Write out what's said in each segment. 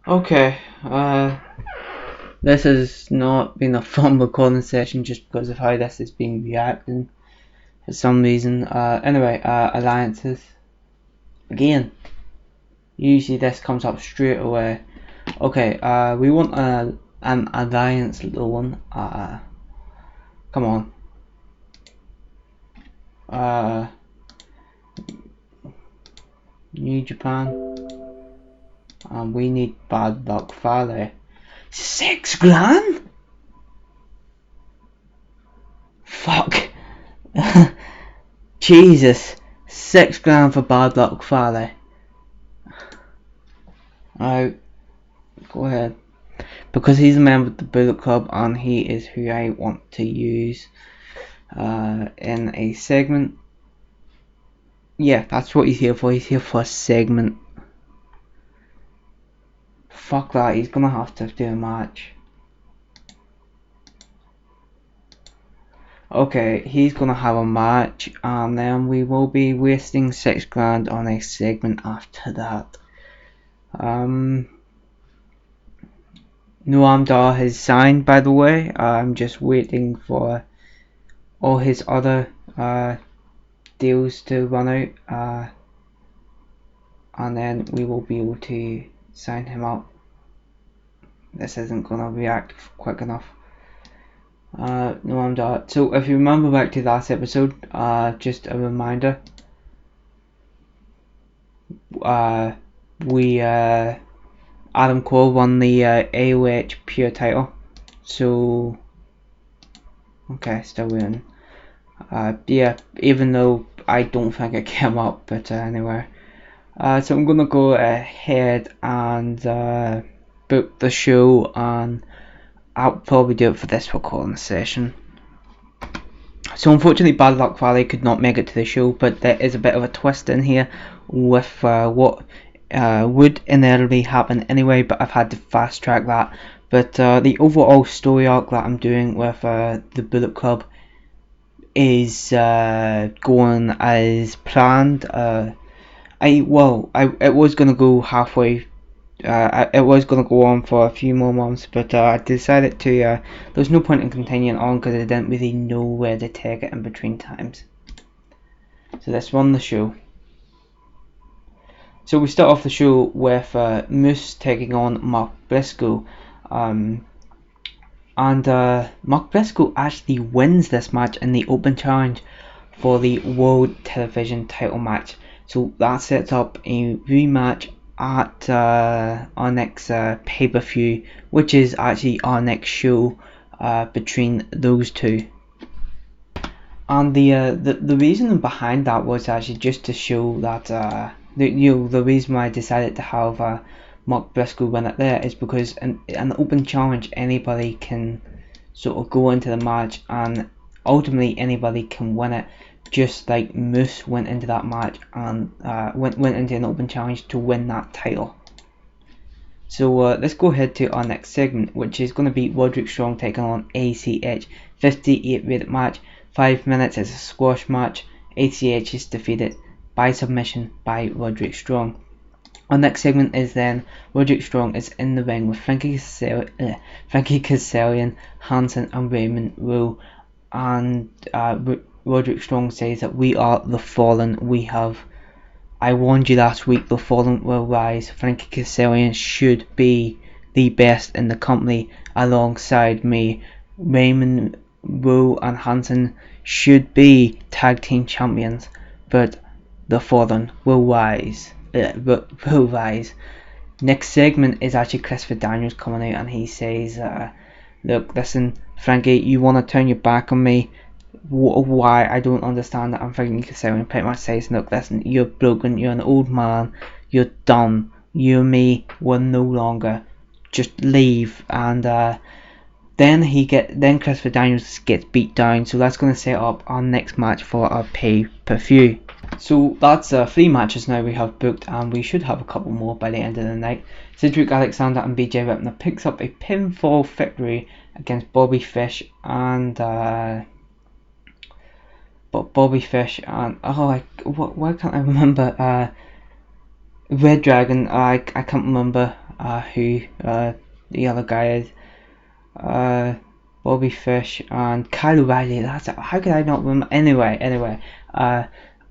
Okay, this has not been a fun recording session just because of how this is being reacting for some reason. Anyway, alliances. Again, usually this comes up straight away. Okay, we want an alliance little one. Come on. New Japan. We need Bad Luck Fale. 6 grand? Fuck. Jesus. 6 grand for Bad Luck Fale. Alright, go ahead. Because he's a member of the Bullet Club and he is who I want to use in a segment. Yeah, that's what he's here for. He's here for a segment. Fuck that, he's gonna have to do a match. Okay, he's gonna have a match and then we will be wasting 6 grand on a segment after that. Noam Dar has signed, by the way. I'm just waiting for all his other deals to run out, and then we will be able to sign him up. This isn't gonna react quick enough. Noam Dar. So if you remember back to last episode, just a reminder, Adam Cole won the AOH Pure title. So okay, still winning. Yeah, even though I don't think it came up, but anyway. So I'm gonna go ahead and book the show, and I'll probably do it for this recording session. So unfortunately, Bad Luck Valley could not make it to the show, but there is a bit of a twist in here with what would inevitably happen anyway, but I've had to fast track that. But the overall story arc that I'm doing with the Bullet Club is going as planned. It was gonna go halfway. It was gonna go on for a few more months, but I decided to. There's no point in continuing on because I didn't really know where to take it in between times. So let's run the show. So we start off the show with Moose taking on Mark Briscoe, and Mark Briscoe actually wins this match in the open challenge for the World Television title match. So that sets up a rematch at our next pay-per-view, which is actually our next show between those two. And the reason behind that was actually just to show that the reason why I decided to have Mark Briscoe win it there is because in an open challenge anybody can sort of go into the match and ultimately anybody can win it, just like Moose went into that match and went into an open challenge to win that title. So let's go ahead to our next segment, which is going to be Roderick Strong taking on ACH. 58 rated match, 5 minutes. It's a squash match. ACH is defeated by submission by Roderick Strong. Our next segment is then Roderick Strong is in the ring with Frankie Kazarian, Hansen and Raymond Rowe, and Roderick Strong says that we are the Fallen. I warned you last week, the Fallen will rise. Frankie Kazarian should be the best in the company alongside me. Raymond Rowe and Hansen should be tag team champions, but the Fallen will rise. Next segment is actually Christopher Daniels coming out, and he says, look, listen, Frankie, you want to turn your back on me? Why? I don't understand that. I'm Frankie Kazarian pretty much says, look, listen, you're broken, you're an old man, you're done, you and me will no longer, just leave. And then Christopher Daniels gets beat down, so that's going to set up our next match for our pay-per-view. So that's 3 matches now we have booked, and we should have a couple more by the end of the night. Cedric Alexander and BJ Whitmer picks up a pinfall victory against Bobby Fish and why can't I remember? Red Dragon. I can't remember. who the other guy is. Bobby Fish and Kyle O'Reilly. That's it. How could I not remember? Anyway.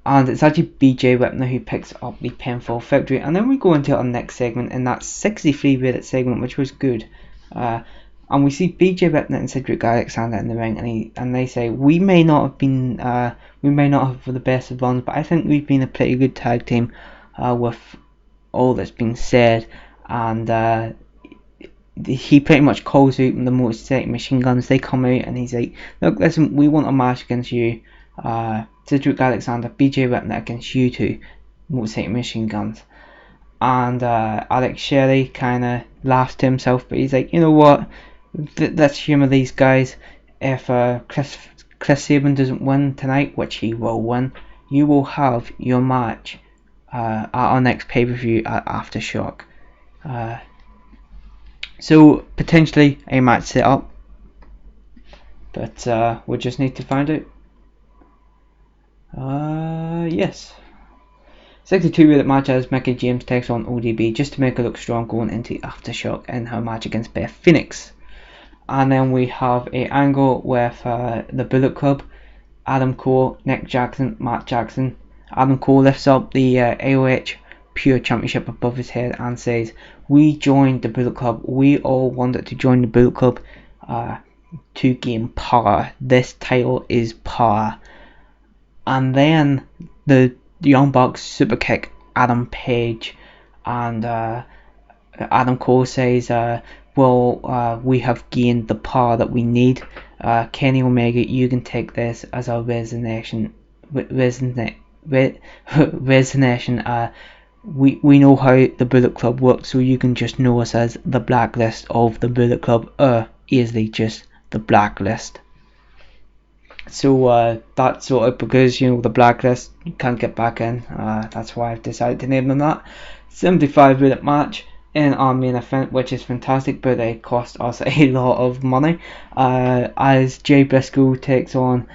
And it's actually BJ Whitner who picks up the pinfall victory. And then we go into our next segment, and that's 63 rated segment, which was good. And we see BJ Whitner and Cedric Alexander in the ring, and they say we may not have the best of runs, but I think we've been a pretty good tag team with all that's been said. And he pretty much calls out the Motor City Machine Guns. They come out and he's like, look, listen, we want a match against you, Cedric Alexander, BJ Whitner against you two, Motor City Machine Guns. And Alex Shelley kind of laughs to himself, but he's like, you know what, let's humour these guys. If Chris Sabin doesn't win tonight, which he will win, you will have your match at our next pay-per-view at Aftershock. So potentially a match set up, but we'll just need to find out. Yes. 62 minute match as Mickie James takes on ODB just to make her look strong going into Aftershock in her match against Beth Phoenix. And then we have a angle with the Bullet Club, Adam Cole, Nick Jackson, Matt Jackson. Adam Cole lifts up the ROH Pure Championship above his head and says, we joined the Bullet Club, we all wanted to join the Bullet Club to gain power. This title is power. And then the Young Bucks super kick Adam Page, and Adam Cole says, we have gained the power that we need. Kenny Omega, you can take this as our resignation. We know how the Bullet Club works, so you can just know us as the Blacklist of the Bullet Club, easily just the Blacklist. So that's sort of because, you know, the Blacklist, you can't get back in. That's why I've decided to name them that. 75 minute match in our main event, which is fantastic, but it cost us a lot of money. As Jay Briscoe takes on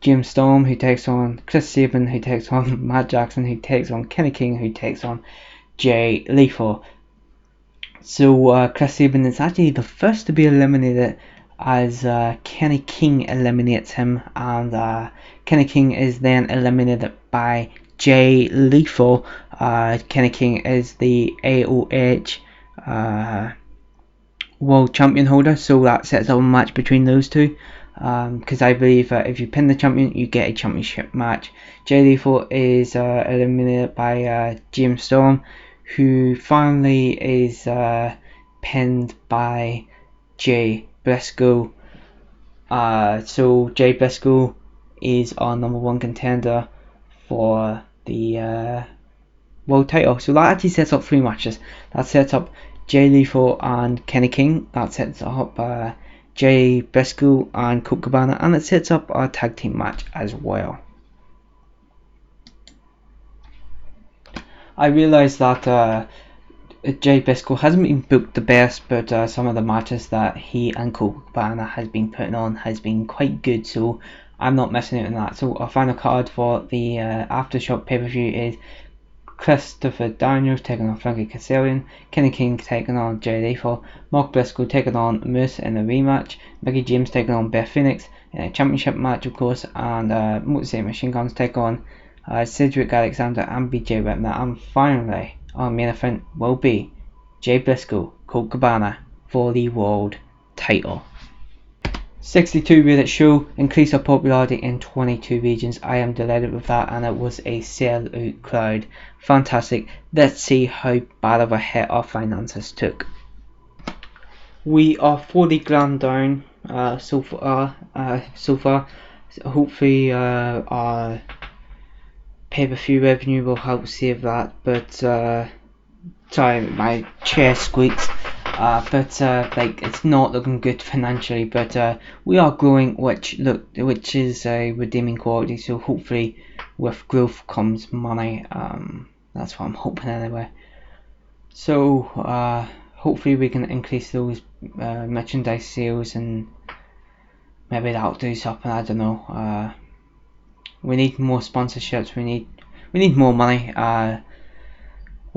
James Storm, who takes on Chris Sabin, who takes on Matt Jackson, who takes on Kenny King, who takes on Jay Lethal. So Chris Sabin is actually the first to be eliminated, as Kenny King eliminates him, and Kenny King is then eliminated by Jay Lethal. Kenny King is the ROH World Champion holder, so that sets up a match between those two. Because I believe if you pin the champion, you get a championship match. Jay Lethal is eliminated by James Storm, who finally is pinned by Jay Briscoe. So Jay Briscoe is our number one contender for the world title. So that actually sets up 3 matches. That sets up Jay Lethal and Kenny King. That sets up Jay Briscoe and Colt Cabana, and it sets up our tag team match as well. I realise that Jay Briscoe hasn't been booked the best, but some of the matches that he and Colt Cabana has been putting on has been quite good, so I'm not missing out on that. So our final card for the Aftershock pay-per-view is Christopher Daniels taking on Frankie Kazarian, Kenny King taking on Jay Lethal, Mark Briscoe taking on Moose in a rematch, Mickie James taking on Beth Phoenix in a championship match, of course, and Motor City Machine Guns take on Cedric Alexander and BJ Whitner, and finally our main event will be Jay Briscoe, Colt Cabana for the world title. 62 rated show, increased our popularity in 22 regions. I am delighted with that, and it was a sell-out crowd. Fantastic. Let's see how bad of a hit our finances took. We are 40 grand down so far. Hopefully our pay-per-view revenue will help save that, but sorry, my chair squeaks. Like, it's not looking good financially, but we are growing, which is a redeeming quality. So hopefully with growth comes money. That's what I'm hoping anyway. So hopefully we can increase those merchandise sales, and maybe that'll do something. I don't know. We need more sponsorships. We need more money.